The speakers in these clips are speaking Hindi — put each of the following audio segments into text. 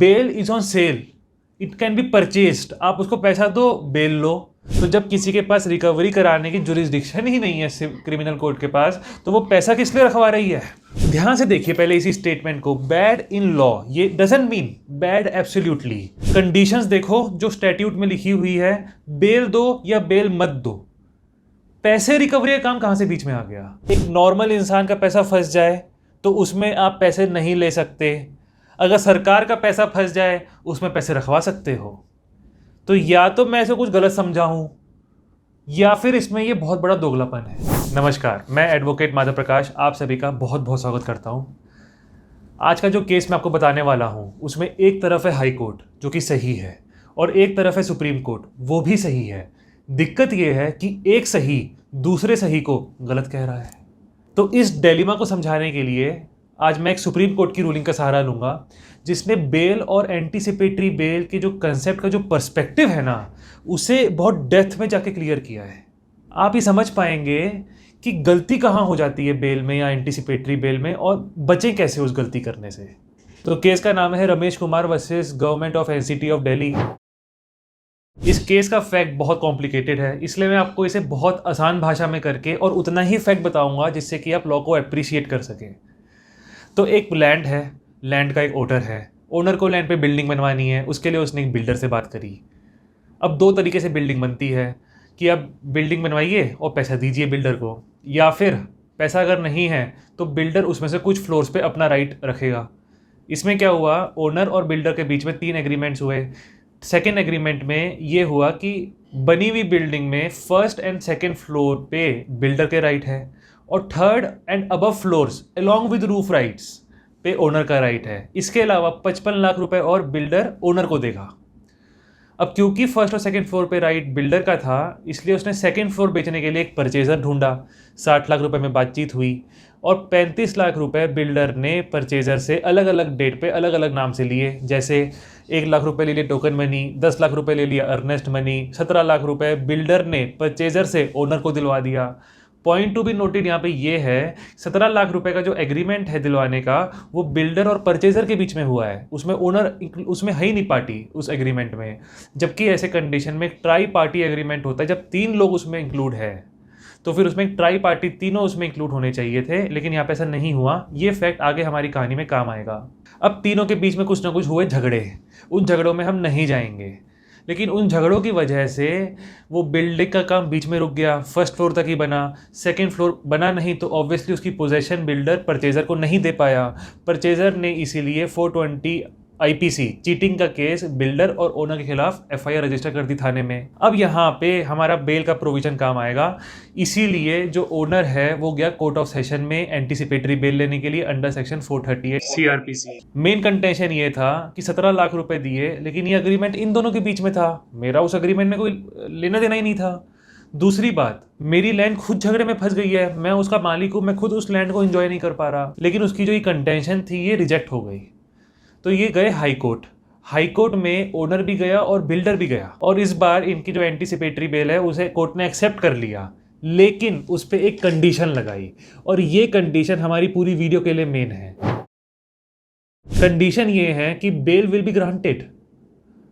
Bell is on sale, it can be purchased. आप उसको पैसा दो, बेल लो। तो जब किसी के पास रिकवरी कराने की जुरिस्डिक्शन ही नहीं है क्रिमिनल कोर्ट के पास, तो वो पैसा किस लिए रखवा रही है? ध्यान से देखिए पहले इसी स्टेटमेंट को। बैड इन लॉ, ये doesn't mean bad absolutely. Conditions देखो जो स्टैट्यूट में लिखी हुई है, बेल दो या बेल मत दो। पैसे रिकवरी का काम कहां से बीच में आ गया? एक नॉर्मल इंसान का पैसा फंस जाए तो उसमें आप पैसे नहीं ले सकते। अगर सरकार का पैसा फंस जाए उसमें पैसे रखवा सकते हो। तो या तो मैं इसे कुछ गलत समझा हूं या फिर इसमें ये बहुत बड़ा दोगलापन है। नमस्कार, मैं एडवोकेट माधव प्रकाश आप सभी का बहुत बहुत स्वागत करता हूं। आज का जो केस मैं आपको बताने वाला हूं उसमें एक तरफ है हाई कोर्ट जो कि सही है और एक तरफ है सुप्रीम कोर्ट, वो भी सही है। दिक्कत यह है कि एक सही दूसरे सही को गलत कह रहा है। तो इस डिलेमा को समझाने के लिए आज मैं एक सुप्रीम कोर्ट की रूलिंग का सहारा लूंगा, जिसने बेल और एंटीसिपेटरी बेल के जो कंसेप्ट का जो पर्सपेक्टिव है ना, उसे बहुत डेप्थ में जाके क्लियर किया है। आप ही समझ पाएंगे कि गलती कहाँ हो जाती है बेल में या एंटीसिपेटरी बेल में, और बचें कैसे उस गलती करने से। तो केस का नाम है Ramesh Kumar versus government of NCT of Delhi. इस केस का फैक्ट बहुत कॉम्प्लिकेटेड है, इसलिए मैं आपको इसे बहुत आसान भाषा में करके और उतना ही फैक्ट बताऊंगा जिससे कि आप लॉ को अप्रिशिएट कर सकें। तो एक लैंड है, लैंड का एक ओनर है, ओनर को लैंड पे बिल्डिंग बनवानी है। उसके लिए उसने एक बिल्डर से बात करी। अब दो तरीके से बिल्डिंग बनती है कि आप बिल्डिंग बनवाइए और पैसा दीजिए बिल्डर को, या फिर पैसा अगर नहीं है तो बिल्डर उसमें से कुछ फ्लोर्स पे अपना राइट रखेगा। इसमें क्या हुआ, ओनर और बिल्डर के बीच में 3 एग्रीमेंट्स हुए। सेकेंड एग्रीमेंट में ये हुआ कि बनी हुई बिल्डिंग में फर्स्ट एंड सेकेंड फ्लोर पे बिल्डर के राइट है और third and above floors along with roof rights पे ओनर का राइट है। इसके अलावा 55 लाख रुपए और बिल्डर ओनर को देगा। अब क्योंकि फर्स्ट और सेकंड फ्लोर पे राइट बिल्डर का था, इसलिए उसने सेकंड फ्लोर बेचने के लिए एक परचेजर ढूंढा। 60 लाख रुपए में बातचीत हुई और 35 लाख रुपए बिल्डर ने परचेजर से अलग अलग डेट पे अलग अलग नाम से लिए। जैसे 1 लाख रुपए ले लिए टोकन मनी, 10 लाख रुपए ले लिया अर्नेस्ट मनी, 17 लाख रुपए बिल्डर ने परचेजर से ओनर को दिलवा दिया। पॉइंट टू बी नोटेड यहाँ पे ये है, 17 लाख रुपए का जो एग्रीमेंट है दिलवाने का, वो बिल्डर और परचेजर के बीच में हुआ है। उसमें ओनर उसमें है ही नहीं पार्टी उस एग्रीमेंट में। जबकि ऐसे कंडीशन में ट्राई पार्टी एग्रीमेंट होता है, जब 3 लोग उसमें इंक्लूड है तो फिर उसमें ट्राई पार्टी तीनों उसमें इंक्लूड होने चाहिए थे, लेकिन यहाँ पे ऐसा नहीं हुआ। ये फैक्ट आगे हमारी कहानी में काम आएगा। अब तीनों के बीच में कुछ ना कुछ हुए झगड़े, उन झगड़ों में हम नहीं जाएंगे, लेकिन उन झगड़ों की वजह से वो बिल्डिंग का काम बीच में रुक गया। फर्स्ट फ्लोर तक ही बना, सेकंड फ्लोर बना नहीं, तो ऑब्वियसली उसकी पोजीशन बिल्डर परचेजर को नहीं दे पाया। परचेजर ने इसीलिए 420 आईपीसी चीटिंग का केस बिल्डर और ओनर के खिलाफ एफआईआर रजिस्टर कर दी थाने में। अब यहाँ पे हमारा बेल का प्रोविजन काम आएगा, इसीलिए जो ओनर है वो गया कोर्ट ऑफ सेशन में एंटीसिपेटरी बेल लेने के लिए under section 438 CrPC. Main contention ये था कि 17 लाख रुपए दिए, लेकिन ये अग्रीमेंट इन दोनों के बीच में था, मेरा उस अग्रीमेंट में कोई लेना देना ही नहीं था। दूसरी बात, मेरी लैंड खुद झगड़े में फंस गई है, मैं उसका मालिक हूँ, मैं खुद उस लैंड को एंजॉय नहीं कर पा रहा, लेकिन उसकी जो ये कंटेंशन थी ये रिजेक्ट हो गई। तो ये गए हाई कोर्ट। हाई कोर्ट में ओनर भी गया और बिल्डर भी गया, और इस बार इनकी जो एंटीसिपेटरी बेल है उसे कोर्ट ने एक्सेप्ट कर लिया, लेकिन उस पर एक कंडीशन लगाई, और ये कंडीशन हमारी पूरी वीडियो के लिए मेन है। कंडीशन ये है कि बेल विल बी ग्रांटेड,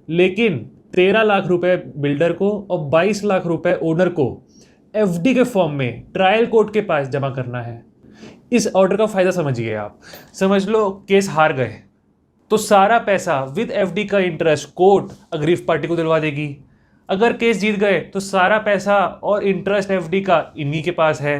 लेकिन 13 लाख रुपए बिल्डर को और 22 लाख रुपए ओनर को एफडी के फॉर्म में ट्रायल कोर्ट के पास जमा करना है। इस ऑर्डर का फायदा समझिए आप। समझ लो केस हार गए तो सारा पैसा विद एफडी का इंटरेस्ट कोर्ट अग्रीव पार्टी को दिलवा देगी। अगर केस जीत गए तो सारा पैसा और इंटरेस्ट एफडी का इन्हीं के पास है।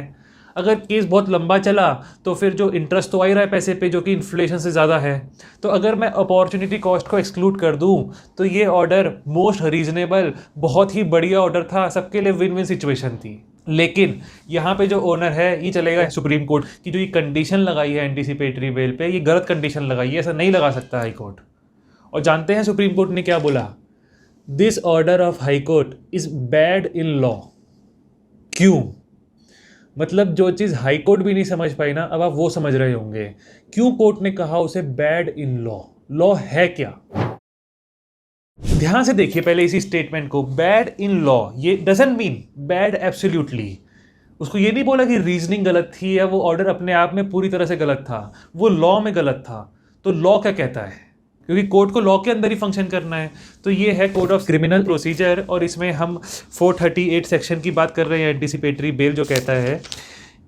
अगर केस बहुत लंबा चला तो फिर जो इंटरेस्ट तो आ ही रहा है पैसे पे, जो कि इन्फ्लेशन से ज़्यादा है। तो अगर मैं अपॉर्चुनिटी कॉस्ट को एक्सक्लूड कर दूं तो ये ऑर्डर मोस्ट रीजनेबल, बहुत ही बढ़िया ऑर्डर था, सबके लिए विन विन सिचुएशन थी। लेकिन यहाँ पे जो ओनर है ये चलेगा सुप्रीम कोर्ट की जो ये कंडीशन लगाई है एंटीसिपेटरी बेल पे, ये गलत कंडीशन लगाई है, ऐसा नहीं लगा सकता हाई कोर्ट। और जानते हैं सुप्रीम कोर्ट ने क्या बोला? This order of high court is bad in law. क्यों? मतलब जो चीज़ हाई कोर्ट भी नहीं समझ पाई ना, अब आप वो समझ रहे होंगे क्यों कोर्ट ने कहा उसे बैड इन लॉ। लॉ है क्या? ध्यान से देखिए पहले इसी स्टेटमेंट को। बैड इन लॉ, ये डजंट मीन बैड एब्सोल्युटली। उसको ये नहीं बोला कि रीजनिंग गलत थी या वो ऑर्डर अपने आप में पूरी तरह से गलत था, वो लॉ में गलत था। तो लॉ क्या कहता है? क्योंकि कोर्ट को लॉ के अंदर ही फंक्शन करना है। तो ये है कोड ऑफ क्रिमिनल प्रोसीजर, और इसमें हम 438 सेक्शन की बात कर रहे हैं, एंटीसिपेटरी बेल जो कहता है।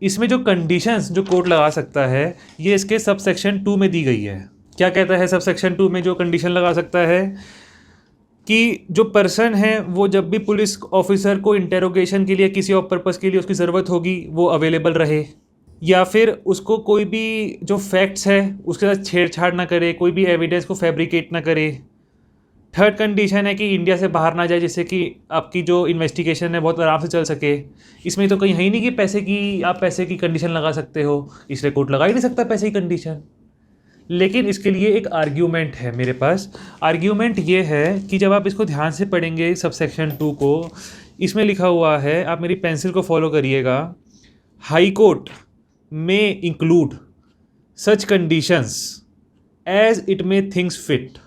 इसमें जो कंडीशंस जो कोर्ट लगा सकता है ये इसके सब सेक्शन 2 में दी गई है। क्या कहता है सब सेक्शन 2 में जो कंडीशन लगा सकता है कि जो पर्सन है वो जब भी पुलिस ऑफिसर को इंटेरोगेशन के लिए किसी और पर्पज़ के लिए उसकी ज़रूरत होगी वो अवेलेबल रहे, या फिर उसको कोई भी जो फैक्ट्स है उसके साथ छेड़छाड़ ना करे, कोई भी एविडेंस को फैब्रिकेट ना करे। थर्ड कंडीशन है कि इंडिया से बाहर ना जाए, जिससे कि आपकी जो इन्वेस्टिगेशन है बहुत आराम से चल सके। इसमें तो कहीं है ही नहीं कि आप पैसे की कंडीशन लगा सकते हो, इसलिए कोर्ट लगा ही नहीं सकता पैसे की कंडीशन। लेकिन इसके लिए एक आर्ग्यूमेंट है मेरे पास। आर्ग्यूमेंट ये है कि जब आप इसको ध्यान से पढ़ेंगे सब सेक्शन 2 को, इसमें लिखा हुआ है, आप मेरी पेंसिल को फॉलो करिएगा, हाई कोर्ट में include such conditions as it may things fit.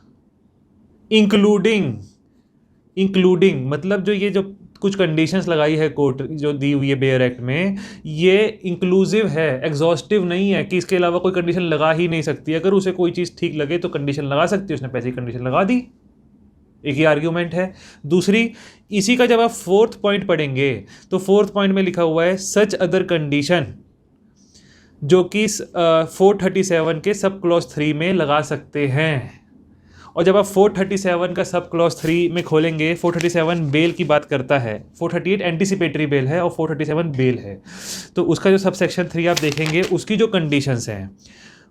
Including मतलब जो ये जो कुछ कंडीशंस लगाई है कोर्ट जो दी हुई है बेयर एक्ट में, ये इंक्लूसिव है, एग्जॉस्टिव नहीं है कि इसके अलावा कोई कंडीशन लगा ही नहीं सकती। अगर उसे कोई चीज़ ठीक लगे तो कंडीशन लगा सकती है, उसने पैसे की कंडीशन लगा दी। एक ही आर्ग्यूमेंट है। दूसरी, इसी का जब आप 4th पॉइंट पढ़ेंगे तो 4th पॉइंट में लिखा हुआ है सच अदर कंडीशन, जो कि 437 के सब क्लॉज 3 में लगा सकते हैं। और जब आप 437 का सब क्लॉज 3 में खोलेंगे, 437 बेल की बात करता है, 438 एंटीसिपेटरी बेल है और 437 बेल है। तो उसका जो सब सेक्शन 3 आप देखेंगे, उसकी जो कंडीशंस हैं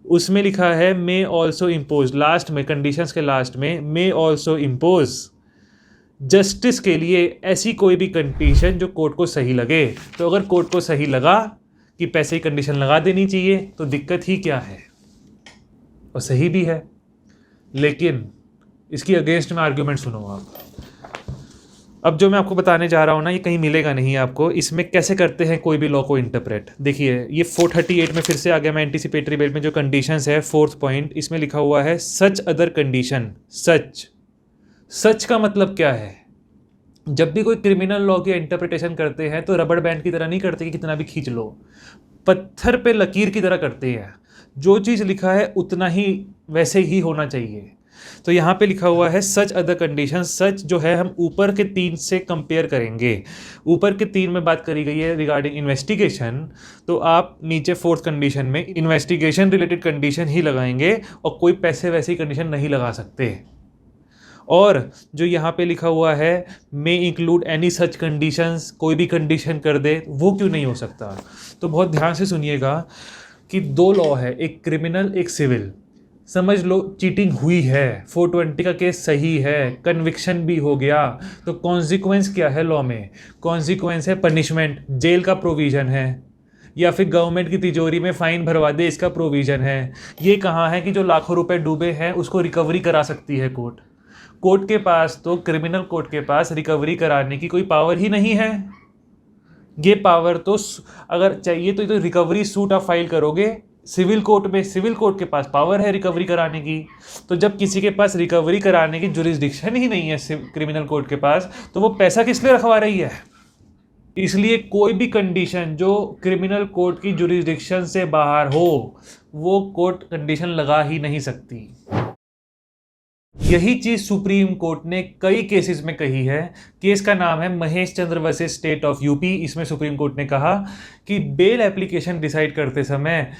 उसमें लिखा है मे ऑल्सो इम्पोज, लास्ट में कंडीशंस के लास्ट में मे ऑल्सो इम्पोज जस्टिस के लिए ऐसी कोई भी कंडीशन जो कोर्ट को सही लगे। तो अगर कोर्ट को सही लगा कि पैसे की कंडीशन लगा देनी चाहिए तो दिक्कत ही क्या है, और सही भी है। लेकिन इसकी अगेंस्ट में आर्ग्यूमेंट सुनो आप। अब जो मैं आपको बताने जा रहा हूँ ना, ये कहीं मिलेगा नहीं आपको। इसमें कैसे करते हैं कोई भी लॉ को इंटरप्रेट, देखिए ये 438 में फिर से आ गया मैं, एंटीसिपेटरी बेल में जो कंडीशंस है 4th पॉइंट, इसमें लिखा हुआ है सच अदर कंडीशन। सच का मतलब क्या है? जब भी कोई क्रिमिनल लॉ की इंटरप्रिटेशन करते हैं तो रबड़ बैंड की तरह नहीं करते कि कितना भी खींच लो, पत्थर पे लकीर की तरह करते हैं। जो चीज़ लिखा है उतना ही वैसे ही होना चाहिए। तो यहाँ पे लिखा हुआ है सच अदर कंडीशन। सच जो है हम ऊपर के 3 से कंपेयर करेंगे। ऊपर के 3 में बात करी गई है रिगार्डिंग इन्वेस्टिगेशन, तो आप नीचे 4th कंडीशन में इन्वेस्टिगेशन रिलेटेड कंडीशन ही लगाएंगे और कोई पैसे वैसी कंडीशन नहीं लगा सकते। और जो यहाँ पे लिखा हुआ है may include any such conditions, कोई भी कंडीशन कर दे, वो क्यों नहीं हो सकता? तो बहुत ध्यान से सुनिएगा कि 2 लॉ है, एक क्रिमिनल एक सिविल। समझ लो चीटिंग हुई है, 420 का केस सही है, कन्विक्शन भी हो गया, तो कॉन्सिक्वेंस क्या है लॉ में? कॉन्सिक्वेंस है पनिशमेंट, जेल का प्रोविज़न है, या फिर गवर्नमेंट की तिजोरी में फाइन भरवा दे, इसका प्रोविज़न है। ये कहाँ है कि जो लाखों रुपए डूबे हैं उसको रिकवरी करा सकती है कोर्ट। कोर्ट के पास तो, क्रिमिनल कोर्ट के पास रिकवरी कराने की कोई पावर ही नहीं है। ये पावर तो अगर चाहिए तो रिकवरी सूट आप फाइल करोगे सिविल कोर्ट में, सिविल कोर्ट के पास पावर है रिकवरी कराने की। तो जब किसी के पास रिकवरी कराने की जुरिस्डिक्शन ही नहीं है क्रिमिनल कोर्ट के पास, तो वो पैसा किस लिए रखवा रही है? इसलिए कोई भी कंडीशन जो क्रिमिनल कोर्ट की जुरिस्डिक्शन से बाहर हो वो कोर्ट कंडीशन लगा ही नहीं सकती। यही चीज सुप्रीम कोर्ट ने कई केसेस में कही है। केस का नाम है Mahesh Chandra versus state of UP. इसमें सुप्रीम कोर्ट ने कहा कि बेल एप्लीकेशन डिसाइड करते समय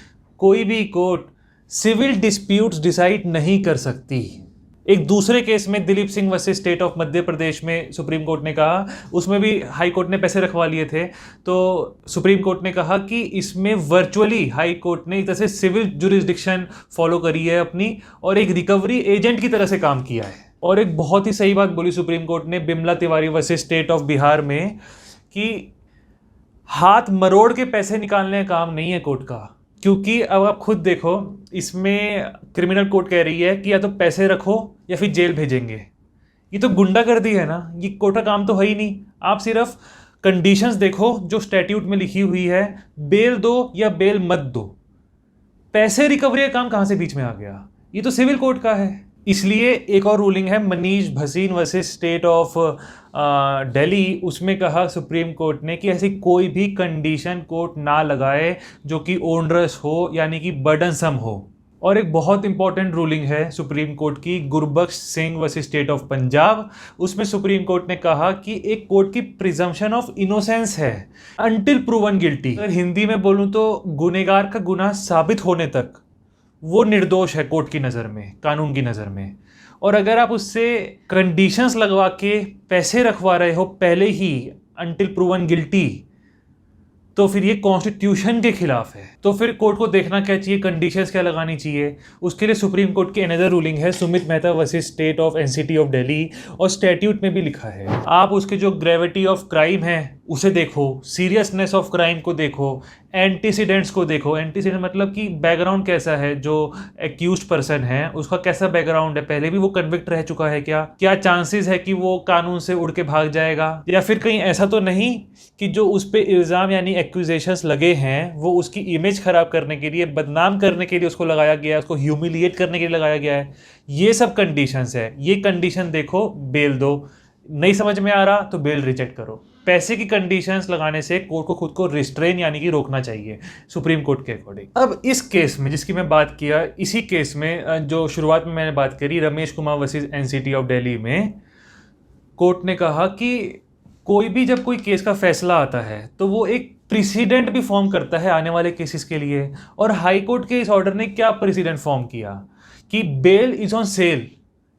कोई भी कोर्ट सिविल डिस्प्यूट्स डिसाइड नहीं कर सकती। एक दूसरे केस में Dilip Singh versus state of Madhya Pradesh में सुप्रीम कोर्ट ने कहा, उसमें भी हाई कोर्ट ने पैसे रखवा लिए थे, तो सुप्रीम कोर्ट ने कहा कि इसमें वर्चुअली हाई कोर्ट ने एक तरह से सिविल जुरिस्डिक्शन फॉलो करी है अपनी, और एक रिकवरी एजेंट की तरह से काम किया है। और एक बहुत ही सही बात बोली सुप्रीम कोर्ट ने Bimla Tiwari versus state of Bihar में कि हाथ मरोड़ के पैसे निकालने का काम नहीं है कोर्ट का। क्योंकि अब आप खुद देखो, इसमें क्रिमिनल कोर्ट कह रही है कि या तो पैसे रखो या फिर जेल भेजेंगे। ये तो गुंडागर्दी है ना, ये कोर्ट का काम तो है ही नहीं। आप सिर्फ कंडीशंस देखो जो स्टैट्यूट में लिखी हुई है, बेल दो या बेल मत दो, पैसे रिकवरी का काम कहाँ से बीच में आ गया? ये तो सिविल कोर्ट का है। इसलिए एक और रूलिंग है Manish Bhasin versus state of Delhi, उसमें कहा सुप्रीम कोर्ट ने कि ऐसी कोई भी कंडीशन कोर्ट ना लगाए जो कि ओनरस हो, यानी कि बर्डनसम हो। और एक बहुत इंपॉर्टेंट रूलिंग है सुप्रीम कोर्ट की, Gurbaksh Singh versus state of Punjab. उसमें सुप्रीम कोर्ट ने कहा कि एक कोर्ट की प्रिजम्पशन ऑफ इनोसेंस है अनटिल प्रूवन गिल्टी। अगर हिंदी में बोलूं तो गुनहगार का गुनाह साबित होने तक वो निर्दोष है कोर्ट की नज़र में, कानून की नज़र में। और अगर आप उससे कंडीशंस लगवा के पैसे रखवा रहे हो पहले ही अनटिल प्रूवन गिल्टी, तो फिर ये कॉन्स्टिट्यूशन के खिलाफ है। तो फिर कोर्ट को देखना क्या चाहिए, कंडीशंस क्या लगानी चाहिए। उसके लिए सुप्रीम कोर्ट की अनदर रूलिंग है Sumit Mehta versus state of NCT of Delhi, और स्टैट्यूट में भी लिखा है आप उसके जो ग्रेविटी ऑफ क्राइम है उसे देखो, सीरियसनेस ऑफ क्राइम को देखो, एंटीसीडेंट्स को देखो। एंटीसीडेंट मतलब कि बैकग्राउंड कैसा है, जो एक्यूज्ड पर्सन है उसका कैसा बैकग्राउंड है, पहले भी वो कन्विक्ट रह चुका है क्या चांसेस है कि वो कानून से उड़ के भाग जाएगा, या फिर कहीं ऐसा तो नहीं कि जो उस पर इल्ज़ाम यानी एक्यूजेशंस लगे हैं वो उसकी इमेज खराब करने के लिए, बदनाम करने के लिए उसको लगाया गया है, उसको ह्यूमिलिएट करने के लिए लगाया गया है। ये सब कंडीशंस है, ये कंडीशन देखो, बेल दो। नहीं समझ में आ रहा तो बेल रिजेक्ट करो। पैसे की कंडीशंस लगाने से कोर्ट को खुद को रिस्ट्रेन यानी कि रोकना चाहिए सुप्रीम कोर्ट के अकॉर्डिंग। अब इस केस में जिसकी मैं बात किया, इसी केस में जो शुरुआत में मैंने बात करी Ramesh Kumar versus NCT of Delhi में, कोर्ट ने कहा कि कोई भी जब कोई केस का फैसला आता है तो वो एक प्रेसिडेंट भी फॉर्म करता है आने वाले केसेस के लिए। और हाई कोर्ट के इस ऑर्डर ने क्या प्रेसिडेंट फॉर्म किया कि bail is on sale,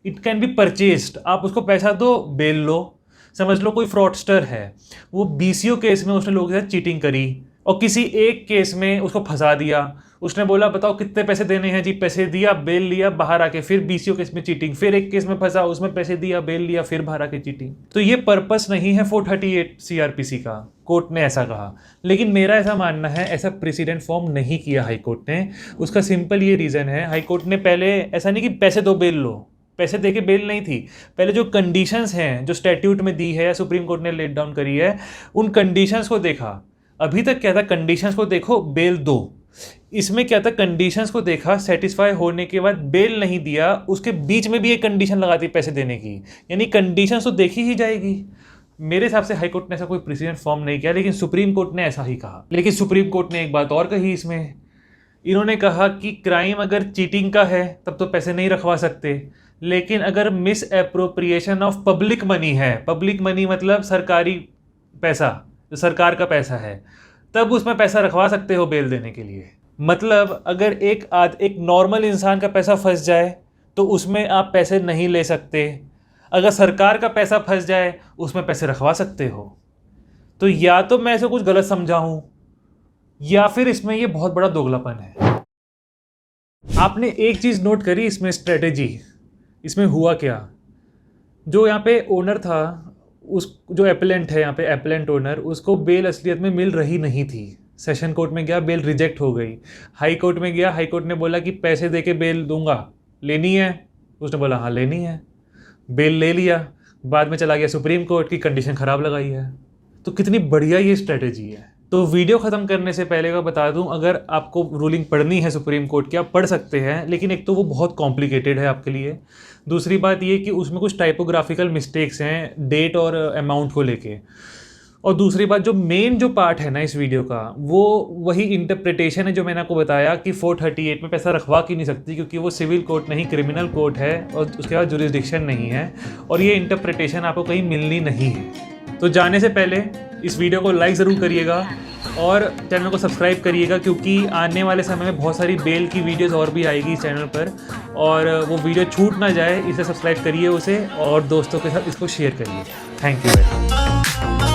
it can be purchased. आप उसको पैसा दो, बेल लो। समझ लो कोई फ्रॉडस्टर है, वो बीसीओ केस में उसने लोगों के साथ चीटिंग करी और किसी एक केस में उसको फंसा दिया। उसने बोला बताओ कितने पैसे देने हैं जी, पैसे दिया, बेल लिया, बाहर आके फिर बीसीओ केस में चीटिंग, फिर एक केस में फंसा, उसमें पैसे दिया, बेल लिया, फिर बाहर आके चीटिंग। तो ये पर्पस नहीं है 438 सीआरपीसी का, कोर्ट ने ऐसा कहा। लेकिन मेरा ऐसा मानना है ऐसा प्रेसिडेंट फॉर्म नहीं किया हाई कोर्ट ने। उसका सिंपल ये रीज़न है, हाई कोर्ट ने पहले ऐसा नहीं कि पैसे दो बेल लो, पैसे देके बेल नहीं थी। पहले जो कंडीशंस हैं जो स्टैट्यूट में दी है या सुप्रीम कोर्ट ने लेट डाउन करी है, उन कंडीशंस को देखा। अभी तक क्या था, कंडीशंस को देखो, बेल दो। इसमें क्या था, कंडीशंस को देखा, सेटिस्फाई होने के बाद बेल नहीं दिया, उसके बीच में भी एक कंडीशन लगाती पैसे देने की, यानी कंडीशंस तो देखी ही जाएगी। मेरे हिसाब से हाई कोर्ट ने ऐसा कोई प्रेसिडेंट फॉर्म नहीं किया, लेकिन सुप्रीम कोर्ट ने ऐसा ही कहा। लेकिन सुप्रीम कोर्ट ने एक बात और कही इसमें, इन्होंने कहा कि क्राइम अगर चीटिंग का है तब तो पैसे नहीं रखवा सकते, लेकिन अगर miss appropriation of public money है, पब्लिक मनी मतलब सरकारी पैसा, जो सरकार का पैसा है, तब उसमें पैसा रखवा सकते हो बेल देने के लिए। मतलब अगर एक नॉर्मल इंसान का पैसा फंस जाए तो उसमें आप पैसे नहीं ले सकते, अगर सरकार का पैसा फंस जाए उसमें पैसे रखवा सकते हो। तो या तो मैं ऐसे कुछ गलत समझा हूं, या फिर इसमें ये बहुत बड़ा दोगलापन है। आपने एक चीज़ नोट करी इसमें, स्ट्रेटेजी। इसमें हुआ क्या, जो यहाँ पे ओनर था, उस जो एपेलेंट है यहाँ पे, एपेलेंट ओनर, उसको बेल असलियत में मिल रही नहीं थी। सेशन कोर्ट में गया, बेल रिजेक्ट हो गई। हाई कोर्ट में गया, हाई कोर्ट ने बोला कि पैसे दे के बेल दूंगा, लेनी है? उसने बोला हाँ लेनी है, बेल ले लिया। बाद में चला गया सुप्रीम कोर्ट की, कंडीशन ख़राब लगाई है। तो कितनी बढ़िया ये स्ट्रेटेजी है। तो वीडियो ख़त्म करने से पहले का बता दूं, अगर आपको रूलिंग पढ़नी है सुप्रीम कोर्ट की, आप पढ़ सकते हैं, लेकिन एक तो वो बहुत कॉम्प्लिकेटेड है आपके लिए। दूसरी बात ये कि उसमें कुछ टाइपोग्राफिकल मिस्टेक्स हैं डेट और अमाउंट को लेके। और दूसरी बात, जो मेन जो पार्ट है ना इस वीडियो का, वो वही इंटरप्रिटेशन है जो मैंने आपको बताया कि 438 में पैसा रखवा क्यों नहीं सकती, क्योंकि वो सिविल कोर्ट नहीं, क्रिमिनल कोर्ट है, और उसके बाद जुरिस्डिक्शन नहीं है, और ये इंटरप्रिटेशन आपको कहीं मिलनी नहीं है। तो जाने से पहले इस वीडियो को लाइक ज़रूर करिएगा और चैनल को सब्सक्राइब करिएगा, क्योंकि आने वाले समय में बहुत सारी बेल की वीडियोस और भी आएगी इस चैनल पर, और वो वीडियो छूट ना जाए, इसे सब्सक्राइब करिए उसे, और दोस्तों के साथ इसको शेयर करिए। Thank you very much.